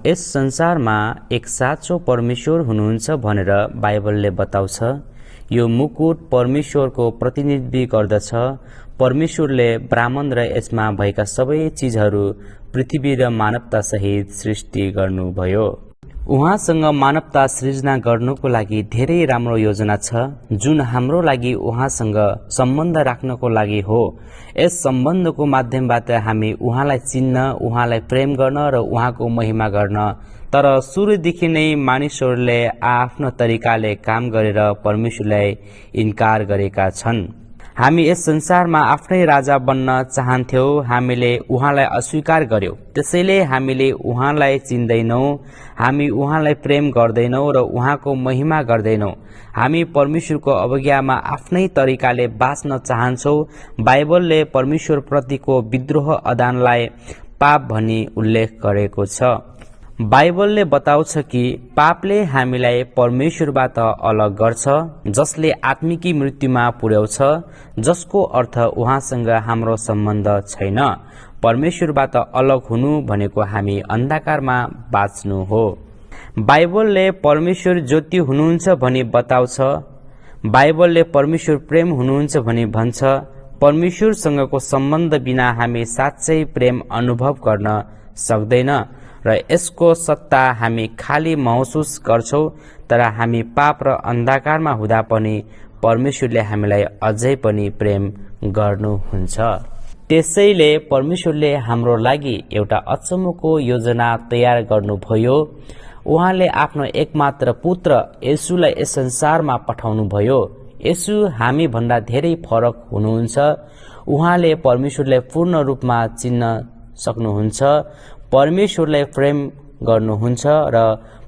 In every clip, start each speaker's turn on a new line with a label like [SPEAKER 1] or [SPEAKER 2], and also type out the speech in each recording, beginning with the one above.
[SPEAKER 1] यस संसारमा एक साँचो परमेश्वर हुनुहुन्छ भनेर बाइबलले बताउँछ। यो मुकुट परमेश्वरको प्रतिनिधित्व गर्दछ। परमेश्वरले ब्रह्माण्ड र यसमा भएका सबै चिजहरू पृथ्वी र मानवता सहित सृष्टि गर्नुभयो। उहाँसँग मानवता सृजना गर्नुको लागि धेरै राम्रो योजना छ, जुन हाम्रो लागि उहाँसँग सम्बन्ध राख्नको लागि हो। यस सम्बन्धको माध्यमबाट हामी उहाँलाई चिन्न, उहाँलाई प्रेम गर्न र उहाँको महिमा गर्न। तर सुरुदेखि नै मानिसहरूले आफ्नो तरिकाले काम गरेर परमेश्वरलाई इन्कार गरेका छन्। हामी यस संसारमा आफ्नै राजा बन्न चाहन्थ्यौं, हामीले उहाँलाई अस्वीकार गर्यौं। त्यसैले हामीले उहाँलाई चिन्दैनौं, हामी उहाँलाई प्रेम गर्दैनौं र उहाँको महिमा गर्दैनौं। हामी परमेश्वरको अवज्ञामा आफ्नै तरिकाले बाँच्न चाहन्छौं। बाइबलले परमेश्वर प्रतिको विद्रोह अदानलाई पाप भनी उल्लेख गरेको छ। बाइबलले बताउँछ कि पापले हामीलाई परमेश्वरबाट अलग गर्छ, जसले आत्मिकी मृत्युमा पुर्याउँछ, जसको अर्थ उहाँसँग हाम्रो सम्बन्ध छैन। परमेश्वरबाट अलग हुनु भनेको हामी अन्धकारमा बाँच्नु हो। बाइबलले परमेश्वर ज्योति हुनुहुन्छ भनी बताउँछ। बाइबलले परमेश्वर प्रेम हुनुहुन्छ भनी भन्छ। परमेश्वरसँगको सम्बन्ध बिना हामी साँच्चै प्रेम अनुभव गर्न सक्दैन र यसको सत्ता हामी खाली महसुस गर्छौं। तर हामी पाप र अन्धकारमा हुँदा पनि परमेश्वरले हामीलाई अझै पनि प्रेम गर्नुहुन्छ। त्यसैले परमेश्वरले हाम्रो लागि एउटा अचम्मको योजना तयार गर्नुभयो। उहाँले आफ्नो एकमात्र पुत्र येशूलाई यस संसारमा पठाउनुभयो। येशू हामी भन्दा धेरै फरक हुनुहुन्छ। उहाँले परमेश्वरलाई पूर्ण रूपमा चिन्न सक्नुहुन्छ, परमेश्वरलाई प्रेम गर्नुहुन्छ र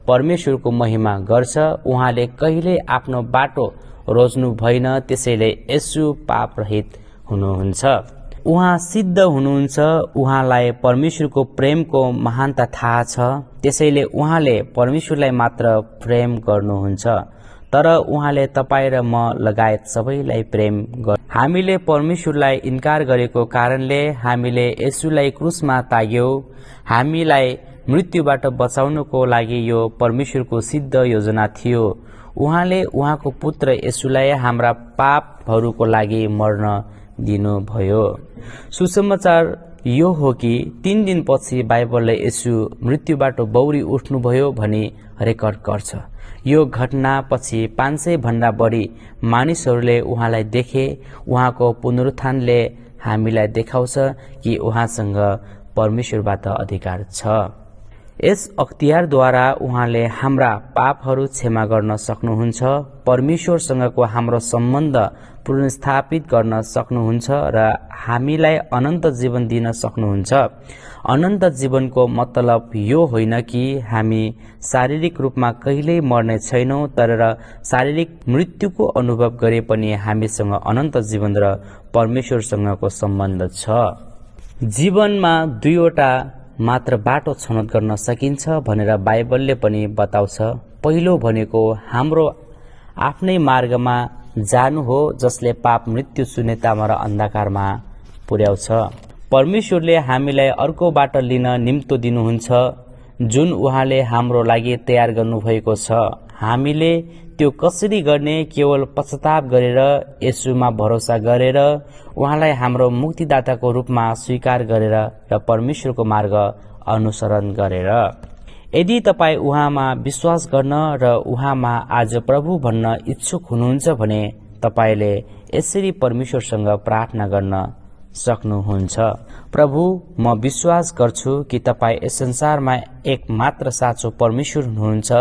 [SPEAKER 1] परमेश्वरको महिमा गर्छ। उहाँले कहिले आफ्नो बाटो रोज्नु भएन, त्यसैले येशू पाप रहित हुनुहुन्छ। उहाँ सिद्ध हुनुहुन्छ। उहाँलाई परमेश्वरको प्रेमको महानता थाहा छ, त्यसैले उहाँले परमेश्वरलाई मात्र प्रेम गर्नुहुन्छ। तर उहाँले तपाईँ र म लगायत सबैलाई प्रेम गर्छ। हामीले परमेश्वरलाई इन्कार गरेको कारणले हामीले येशूलाई क्रुसमा टाग्यौं। हामीलाई मृत्युबाट बचाउनको लागि यो परमेश्वरको सिद्ध योजना थियो। उहाँले उहाँको पुत्र येशूलाई हाम्रा पापहरूको लागि मर्न दिनुभयो। सुसमाचार यो हो कि 3 दिनपछि बाइबलले येशू मृत्युबाट बौरी उठ्नुभयो भनी रेकर्ड गर्छ। यो घटना पछि 500 भन्दा बढी मानिसहरूले उहाँलाई देखे। उहाँको पुनरुत्थानले हामीलाई देखाउँछ कि उहाँसँग परमेश्वरबाट अधिकार छ। यस अख्तियारद्वारा उहाँले हाम्रा पापहरू क्षमा गर्न सक्नुहुन्छ, परमेश्वरसँगको हाम्रो सम्बन्ध पुनर्स्थापित गर्न सक्नुहुन्छ र हामीलाई अनन्त जीवन दिन सक्नुहुन्छ। अनन्त जीवनको मतलब यो होइन कि हामी शारीरिक रूपमा कहिल्यै मर्ने छैनौं, तर शारीरिक मृत्युको अनुभव गरे पनि हामीसँग अनन्त जीवन र परमेश्वरसँगको सम्बन्ध छ। जीवनमा 2वटा मात्र बाटो छनौट गर्न सकिन्छ भनेर बाइबलले पनि बताउँछ। पहिलो भनेको हाम्रो आफ्नै मार्गमा जानु हो, जसले पाप, मृत्यु, शून्यतामा र अन्धकारमा पुर्याउँछ। परमेश्वरले हामीलाई अर्को बाटो लिन निम्तो दिनुहुन्छ, जुन उहाँले हाम्रो लागि तयार गर्नुभएको छ। हामीले त्यो कसरी गर्ने? केवल पश्चाताप गरेर, येशूमा भरोसा गरेर, उहाँलाई हाम्रो मुक्तिदाताको रूपमा स्वीकार गरेर र परमेश्वरको मार्ग अनुसरण गरेर। यदि तपाईँ उहाँमा विश्वास गर्न र उहाँमा आज प्रभु भन्न इच्छुक हुनुहुन्छ भने तपाईले यसरी परमेश्वरसँग प्रार्थना गर्न सक्नुहुन्छ। प्रभु, म विश्वास गर्छु कि तपाईँ यस संसारमा एक मात्र साँचो परमेश्वर हुनुहुन्छ।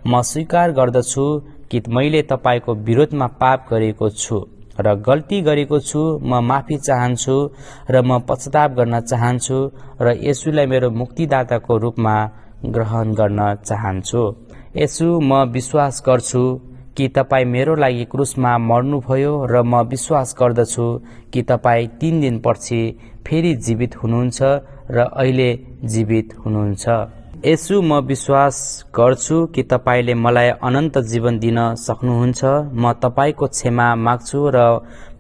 [SPEAKER 1] म स्वीकार गर्दछु कि मैले तपाईको विरोधमा पाप गरेको छु र गल्ती गरेको छु। म माफी चाहन्छु र म पश्चाताप गर्न चाहन्छु र येशूलाई मेरो मुक्तिदाताको रूपमा ग्रहण गर्न चाहन्छु। येशू, म विश्वास गर्छु कि तपाईँ मेरो लागि क्रुसमा मर्नुभयो र म विश्वास गर्दछु कि तपाईँ 3 दिनपछि फेरि जीवित हुनुहुन्छ र अहिले जीवित हुनुहुन्छ। येशू, म विश्वास गर्छु कि तपाईले मलाई अनन्त जीवन दिन सक्नुहुन्छ। म तपाईको क्षमा माग्छु र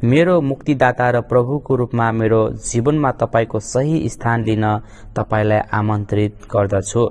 [SPEAKER 1] मेरो मुक्तिदाता र प्रभुको रूपमा मेरो जीवनमा तपाईको सही स्थान लिन तपाईलाई आमन्त्रित गर्दछु।